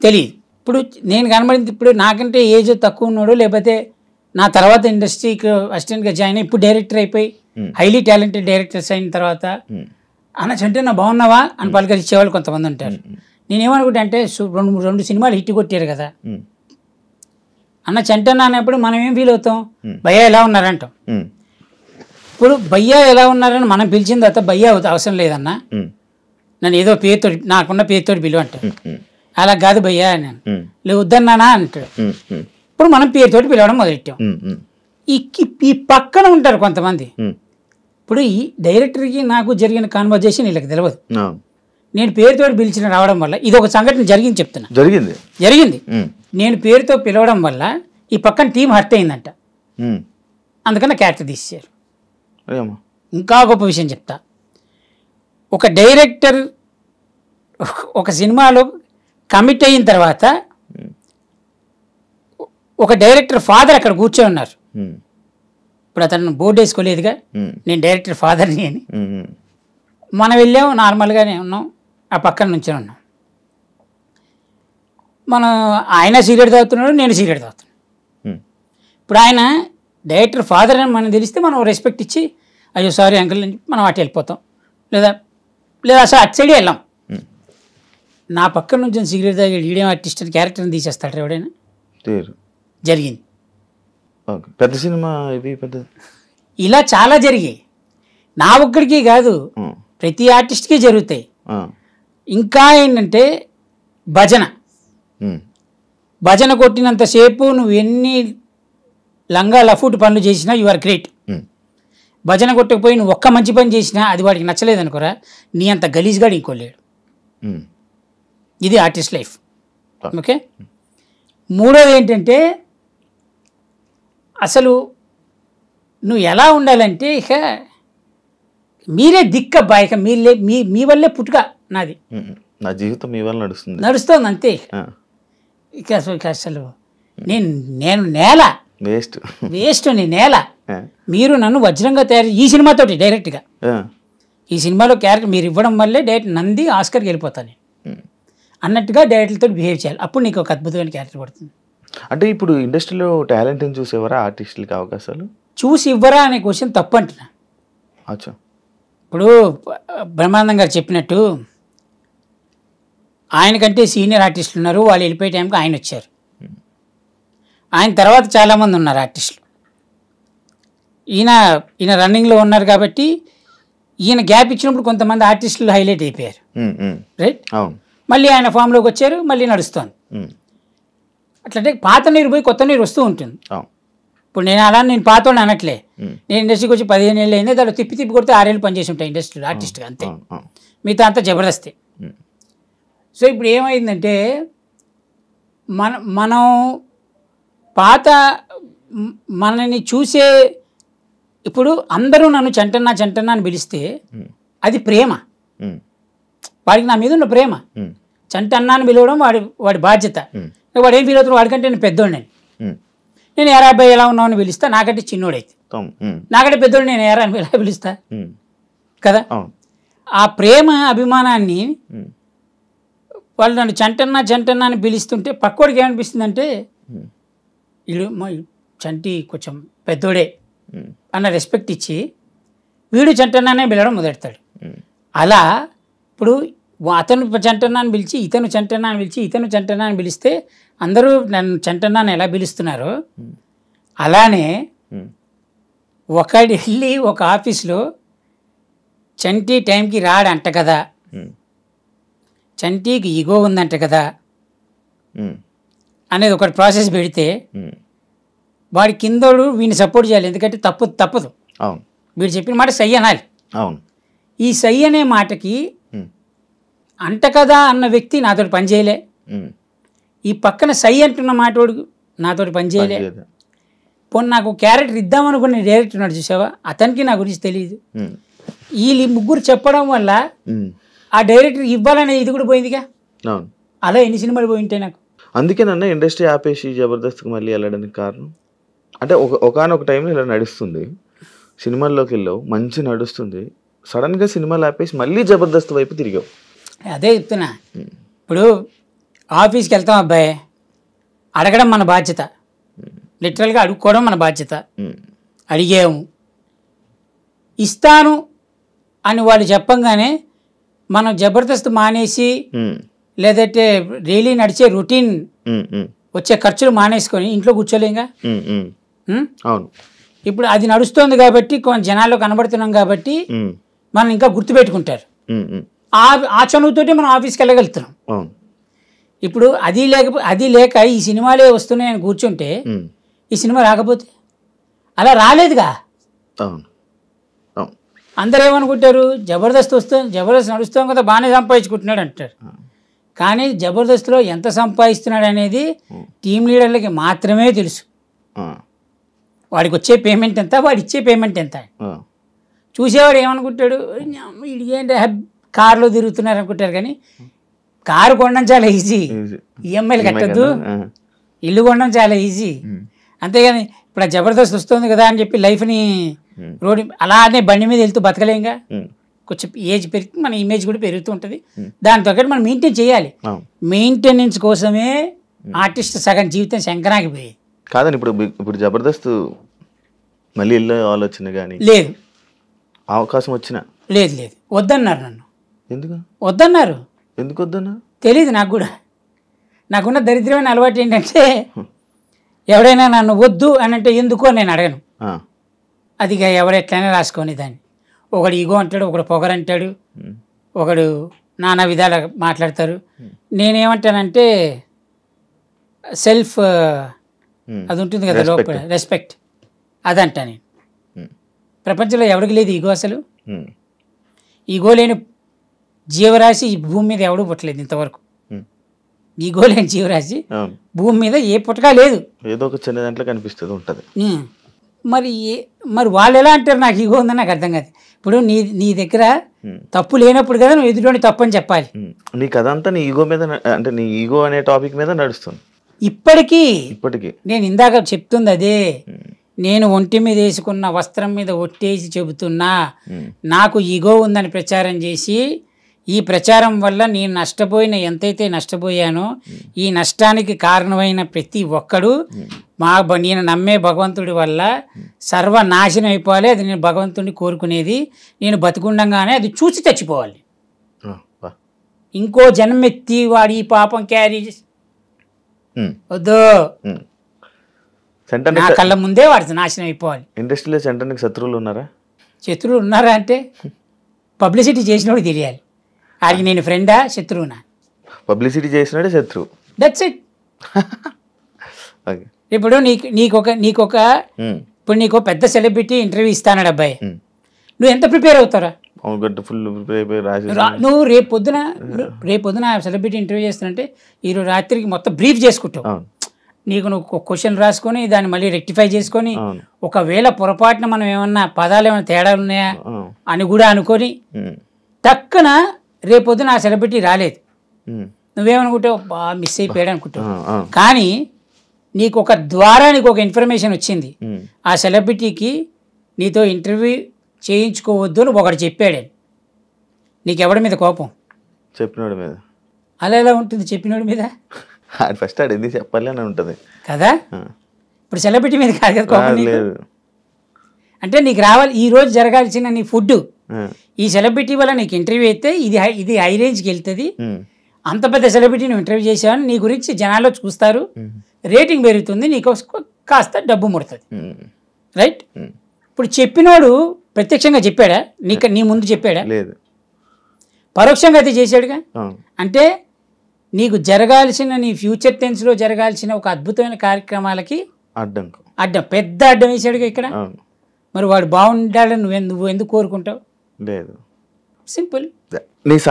తెలియదు. ఇప్పుడు నేను కనబడింది ఇప్పుడు నాకంటే ఏజ్ తక్కువ ఉన్నాడు, లేకపోతే నా తర్వాత ఇండస్ట్రీకి అసిస్టెంట్గా జాయిన్ అయ్యి ఇప్పుడు డైరెక్టర్ అయిపోయి హైలీ టాలెంటెడ్ డైరెక్టర్స్ అయిన తర్వాత అన్న చంటన్న బాగున్నావా అని పలకరించేవాళ్ళు కొంతమంది ఉంటారు. నేనేమనుకుంటా అంటే రెండు సినిమాలు హిట్ కొట్టారు కదా అన్న చంటన్న అనేప్పుడు మనం ఏం ఫీల్ అవుతాం, భయ్యా ఎలా ఉన్నారంటాం. ఇప్పుడు భయ్యా ఎలా ఉన్నారని మనం పిలిచిన తర్వాత భయ్యా అవసరం లేదన్నా, నన్ను ఏదో పేరుతో నాకున్న పేరుతో పిలువ అంటాడు. అలా కాదు భయ్యా నేను లేదు వద్దన్నానా అంటాడు. ఇప్పుడు మనం పేరుతోటి పిలవడం మొదలెట్టాం. ఈ పక్కన ఉంటారు కొంతమంది. ఇప్పుడు ఈ డైరెక్టర్కి నాకు జరిగిన కాన్వర్జేషన్ వీళ్ళకి తెలియదు. నేను పేరుతో పిలిచిన రావడం వల్ల ఇది ఒక సంఘటన జరిగింది చెప్తున్నా. జరిగింది నేను పేరుతో పిలవడం వల్ల ఈ పక్కన టీం హర్ట్ అయిందంట, అందుకని క్యారెక్టర్ తీసేశారు. ఇంకా గొప్ప విషయం చెప్తా, ఒక డైరెక్టర్ ఒక సినిమాలో కమిట్ అయిన తర్వాత ఒక డైరెక్టర్ ఫాదర్ అక్కడ కూర్చొని ఉన్నారు. ఇప్పుడు అతను బోర్డు వేసుకోలేదుగా నేను డైరెక్టర్ ఫాదర్ని అని. మనం వెళ్ళాము నార్మల్గానే ఉన్నాం, ఆ పక్కన నుంచి ఉన్నాం. మనం ఆయన సిగరెట్ తాగుతున్నాడు, నేను సిగరెట్ తాగుతున్నాను. ఇప్పుడు ఆయన డైరెక్టర్ ఫాదర్ అని మనం తెలిస్తే మనం రెస్పెక్ట్ ఇచ్చి అయ్యో సారీ అంకుల్ అని మనం అటు వెళ్ళిపోతాం, లేదా అసలు అటు సైడే వెళ్ళాం. నా పక్కన నుంచి సిగరెట్ తాగి ఈడియం ఆర్టిస్ట్ అని క్యారెక్టర్ని తీసేస్తాడు ఎవడైనా. జరిగింది పెద్ద సినిమా ఇది పెద్ద ఇలా చాలా జరిగాయి. నా ఒక్కడికి కాదు, ప్రతి ఆర్టిస్ట్కి జరుగుతాయి. ఇంకా ఏంటంటే భజన కొట్టినంతసేపు నువ్వు ఎన్ని లంగా లఫూట్ పనులు చేసినా యు ఆర్ గ్రేట్. భజన కొట్టకపోయి నువ్వు ఒక్క మంచి పని చేసినా అది వాడికి నచ్చలేదు అనుకోరా, నీ అంత గలీజ్గా ఇంకోలేడు. ఇది ఆర్టిస్ట్ లైఫ్. ఓకే, మూడోది ఏంటంటే అసలు నువ్వు ఎలా ఉండాలంటే ఇక మీరే దిక్కబ్బా, ఇక మీ వల్లే పుట్టుక నాది, నా జీవితం మీ వల్ల నడుస్తుంది అంతే. ఇక అసలు నేను నేల వేస్ట్ నీ నేల. మీరు నన్ను వజ్రంగా తయారు ఈ సినిమాతోటి డైరెక్ట్గా ఈ సినిమాలో క్యారెక్టర్ మీరు ఇవ్వడం వల్లే డైరెక్ట్ నంది ఆస్కర్కి వెళ్ళిపోతాను అన్నట్టుగా డైరెక్టర్తో బిహేవ్ చేయాలి, అప్పుడు నీకు ఒక అద్భుతమైన క్యారెక్టర్ పడుతుంది. అంటే ఇప్పుడు ఇండస్ట్రీలో టాలెంట్ని చూసేవారా ఆర్టిస్టులకి అవకాశాలు చూసి ఇవ్వరా అనే క్వశ్చన్ తప్పు అంటున్నా. ఇప్పుడు బ్రహ్మానందం గారు చెప్పినట్టు ఆయనకంటే సీనియర్ ఆర్టిస్టులు ఉన్నారు, వాళ్ళు వెళ్ళిపోయే టైంకి ఆయన వచ్చారు. ఆయన తర్వాత చాలామంది ఉన్నారు ఆర్టిస్టులు. ఈయన రన్నింగ్లో ఉన్నారు కాబట్టి ఈయన గ్యాప్ ఇచ్చినప్పుడు కొంతమంది ఆర్టిస్టులు హైలైట్ అయిపోయారు, రైట్. మళ్ళీ ఆయన ఫామ్లోకి వచ్చారు, మళ్ళీ నడుస్తుంది. అట్లంటే పాత నీరు పోయి కొత్త నీరు వస్తూ ఉంటుంది. ఇప్పుడు నేను పాతోని అనట్లే, నేను ఇండస్ట్రీకి వచ్చి 15 ఏళ్ళు అయింది, దాంట్లో తిప్పి కొడితే 6 ఏళ్ళు పనిచేసి ఉంటాయి ఇండస్ట్రీలో ఆర్టిస్ట్గా, అంతే. మిగతా అంతా జబర్దస్తే. సో ఇప్పుడు ఏమైందంటే మనం మనని చూసే ఇప్పుడు అందరూ నన్ను చంటన్నా అని పిలిస్తే అది ప్రేమ, వాడికి నా మీద ఉన్న ప్రేమ. చంటన్నా అని పిలవడం వాడి బాధ్యత. వాడు ఏం ఫీల్ అవుతున్నాడు, వాడికంటే నేను పెద్దోడిని, నేను ఎరా అబ్బాయి ఎలా ఉన్నావు అని పిలుస్తా, నాకంటే చిన్నోడైతే. నాకంటే పెద్దోడు నేను ఎరా అని ఎలా పిలుస్తా కదా. ఆ ప్రేమ అభిమానాన్ని వాళ్ళు నన్ను చంటన్నా అని పిలుస్తుంటే పక్కోడికి ఏమనిపిస్తుంది అంటే వీడు చంటి కొంచెం పెద్దోడే అన్న రెస్పెక్ట్ ఇచ్చి వీడు చంటన్నానే పిలవడం మొదలెడతాడు. అలా ఇప్పుడు అతను చంటన్నా అని పిలిచి ఇతను చంటన్నా అని పిలిచి ఇతను చంటన్నా అని పిలిస్తే అందరూ నన్ను చంటన్నాను ఎలా పిలుస్తున్నారో అలానే ఒకడి వెళ్ళి ఒక ఆఫీస్లో చంటి టైంకి రాడంట కదా, చంటికి ఈగో ఉందంట కదా అనేది ఒకటి ప్రాసెస్ పెడితే వాడి కిందోడు వీడిని సపోర్ట్ చేయాలి, ఎందుకంటే తప్పదు. వీడు చెప్పిన మాట సై అనాలి. ఈ సై అనే మాటకి అంట కదా అన్న వ్యక్తి నాతోటి పనిచేయలే, ఈ పక్కన సై అంటున్న మాటోడు నాతోటి పనిచేయలే. పోనీ నాకు క్యారెక్టర్ ఇద్దామనుకున్న డైరెక్టర్ ఉన్నాడు చూసావా, అతనికి నా గురించి తెలియదు. వీళ్ళు ముగ్గురు చెప్పడం వల్ల ఆ డైరెక్టర్ ఇవ్వాలనే ఇది కూడా పోయిందిగా. అలా ఎన్ని సినిమాలు పోయి ఉంటాయి నాకు. అందుకే నన్ను ఇండస్ట్రీ ఆపేసి జబర్దస్త్కి మళ్ళీ వెళ్ళడానికి కారణం అంటే ఒకనొక టైంలో ఇలా నడుస్తుంది, సినిమాల్లోకి వెళ్ళావు, మంచి నడుస్తుంది, సడన్గా సినిమాలు ఆపేసి మళ్ళీ జబర్దస్త్ వైపు తిరిగావు. అదే చెప్తున్నా. ఇప్పుడు ఆఫీస్కి వెళ్తాం అబ్బాయి, అడగడం మన బాధ్యత, లిటరల్గా అడుక్కోవడం మన బాధ్యత. అడిగాము, ఇస్తాను అని వాళ్ళు చెప్పంగానే మనం జబర్దస్త్ మానేసి లేదంటే డైలీ నడిచే రొటీన్ వచ్చే ఖర్చులు మానేసుకొని ఇంట్లో కూర్చోలేంగా. అవును. ఇప్పుడు అది నడుస్తోంది కాబట్టి కొంచెం జనాల్లో కనబడుతున్నాం కాబట్టి మనం ఇంకా గుర్తుపెట్టుకుంటారు. ఆ చనువుతోటి మనం ఆఫీస్కి వెళ్ళగలుగుతున్నాం. ఇప్పుడు అది లేక ఈ సినిమాలే వస్తున్నాయని కూర్చుంటే ఈ సినిమా రాకపోతే అలా రాలేదుగా. అందరూ ఏమనుకుంటారు, జబర్దస్త్ నడుస్తాం కదా బాగానే సంపాదించుకుంటున్నాడు అంటారు. కానీ జబర్దస్త్లో ఎంత సంపాదిస్తున్నాడు అనేది టీం లీడర్లకి మాత్రమే తెలుసు. వాడికి వచ్చే పేమెంట్ ఎంత, వాడు ఇచ్చే పేమెంట్ ఎంత. చూసేవాడు ఏమనుకుంటాడు, ఏంటి కారులో తిరుగుతున్నారు అనుకుంటారు. కానీ కారు కొనడం చాలా ఈజీ, ఈఎంఐలు కట్టద్దు. ఇల్లు కొనడం చాలా ఈజీ. అంతేగాని ఇప్పుడు ఆ జబర్దస్త్ వస్తుంది కదా అని చెప్పి లైఫ్ని రోడ్డు అలానే బండి మీద వెళ్తూ బతకలేంగా. కొంచెం ఏజ్ పెరిగి మన ఇమేజ్ కూడా పెరుగుతూ ఉంటుంది. దాని తగ్గట్టు మనం మెయింటైన్ చేయాలి. మెయింటెనెన్స్ కోసమే ఆర్టిస్ట్ సగం జీవితం శంకరాగిపోయేది. కాదని ఇప్పుడు జబర్దస్త్ మళ్ళీ వెళ్ళే ఆలోచన కానీ లేదు, అవకాశం వచ్చినా లేదు వద్దన్నారు నన్ను. ఎందుకు వద్దన్నారు? ఎందుకు వద్దన్నా తెలీదు నాకు కూడా. నాకున్న దరిద్రమైన అలవాటు ఏంటంటే ఎవడైనా నన్ను వద్దు అని అంటే ఎందుకు అని నేను అడగను. అది ఎవరు ఎట్లయినా రాసుకొని దాన్ని. ఒకడు ఈగో అంటాడు, ఒకడు పొగరంటాడు, ఒకడు నానా విధాలు మాట్లాడతారు. నేనేమంటానంటే సెల్ఫ్ అది ఉంటుంది కదా లోపల, రెస్పెక్ట్, అదంటా నేను. ప్రపంచంలో ఎవరికి లేదు ఈగో. అసలు ఈగో లేని జీవరాశి ఈ భూమి మీద ఎవడూ పుట్టలేదు ఇంతవరకు. ఈగో లేని జీవరాశి భూమి మీద ఏ పుట్టగా లేదు. ఏదో ఒక చిన్న దాంట్లో కనిపిస్తుంది ఉంటుంది. మరి వాళ్ళు ఎలా అంటారు నాకు ఈగో ఉందని నాకు అర్థం కాదు. ఇప్పుడు నీ దగ్గర తప్పు లేనప్పుడు కదా నువ్వు ఎదుటి తప్పు అని చెప్పాలి. నీ కథ అంతా నీ ఈగో మీద, అంటే నీ ఈగో అనే టాపిక్ మీద నడుస్తుంది ఇప్పటికీ. నేను ఇందాక చెప్తుంది అదే. నేను ఒంటి మీద వేసుకున్న వస్త్రం మీద ఒట్టేసి చెబుతున్నా, నాకు ఈగో ఉందని ప్రచారం చేసి ఈ ప్రచారం వల్ల నేను నష్టపోయిన ఎంతైతే నష్టపోయానో ఈ నష్టానికి కారణమైన ప్రతి ఒక్కడు నేను నమ్మే భగవంతుడి వల్ల సర్వనాశనం అయిపోవాలి. అది నేను భగవంతుడిని కోరుకునేది. నేను బతికుండగానే అది చూసి చచ్చిపోవాలి. ఇంకో జన్మెత్తి వాడి ఈ పాపం క్యారీ వద్దు. నా కళ్ళ ముందే వాడి నాశనం అయిపోవాలి. ఇండస్ట్రీలో సెంటర్కి శత్రువులు ఉన్నారా? శత్రువులు ఉన్నారా అంటే పబ్లిసిటీ చేసినోడు తెలియాలి. అది నేను ఫ్రెండా శత్రువునా? పబ్లిసిటీ చేసినాడే శత్రువు. That's it. ఇప్పుడు నీకు పెద్ద సెలబ్రిటీ ఇంటర్వ్యూ ఇస్తానాడు అబ్బాయి, నువ్వు ఎంత ప్రిపేర్ అవుతారా? నువ్వు రేపు పొద్దున సెలబ్రిటీ ఇంటర్వ్యూ చేస్తానంటే ఈరోజు రాత్రికి మొత్తం బ్రీఫ్ చేసుకుంటావు. నువ్వు క్వశ్చన్ రాసుకొని దాన్ని మళ్ళీ రెక్టిఫై చేసుకొని, ఒకవేళ పొరపాటున మనం ఏమన్నా పదాలు ఏమైనా తేడాలు ఉన్నాయా అని కూడా అనుకొని టక్కున రేపొద్దున ఆ సెలబ్రిటీ రాలేదు, నువ్వేమనుకుంటావు, బాగా మిస్ అయిపోయాడు అనుకుంటావు. కానీ నీకు ఒక ఇన్ఫర్మేషన్ వచ్చింది, ఆ సెలబ్రిటీకి నీతో ఇంటర్వ్యూ చేయించుకోవద్దు అని ఒకటి చెప్పాడని. నీకు ఎవడి మీద కోపం? చెప్పినోడి మీద. అలా ఎలా ఉంటుంది చెప్పినోడి మీద? ఫస్ట్ ఆడు ఎందుకు చెప్పాలి అని ఉంటుంది కదా. ఇప్పుడు సెలబ్రిటీ మీద కాదు కదా కోపం నీకు. అంటే నీకు రావాలి ఈ రోజు జరగాల్సిన నీ ఫుడ్, ఈ సెలబ్రిటీ వల్ల నీకు ఇంటర్వ్యూ అయితే ఇది హై రేంజ్కి వెళ్తుంది. అంత పెద్ద సెలబ్రిటీ నువ్వు ఇంటర్వ్యూ చేసావని నీ గురించి జనాల్లో చూస్తారు, రేటింగ్ పెరుగుతుంది, నీకు కాస్త డబ్బు ముడుతుంది. రైట్? ఇప్పుడు చెప్పినోడు ప్రత్యక్షంగా చెప్పాడా? నీ ముందు చెప్పాడా? లేదు. పరోక్షంగా అయితే చేశాడుగా. అంటే నీకు జరగాల్సిన నీ ఫ్యూచర్ టెన్స్లో జరగాల్సిన ఒక అద్భుతమైన కార్యక్రమాలకి అడ్డం పెద్ద అడ్డం వేసాడుగా ఇక్కడ. మరి వాడు బాగుండాలని నువ్వు ఎందుకు కోరుకుంటావు? లేదు. సింపుల్.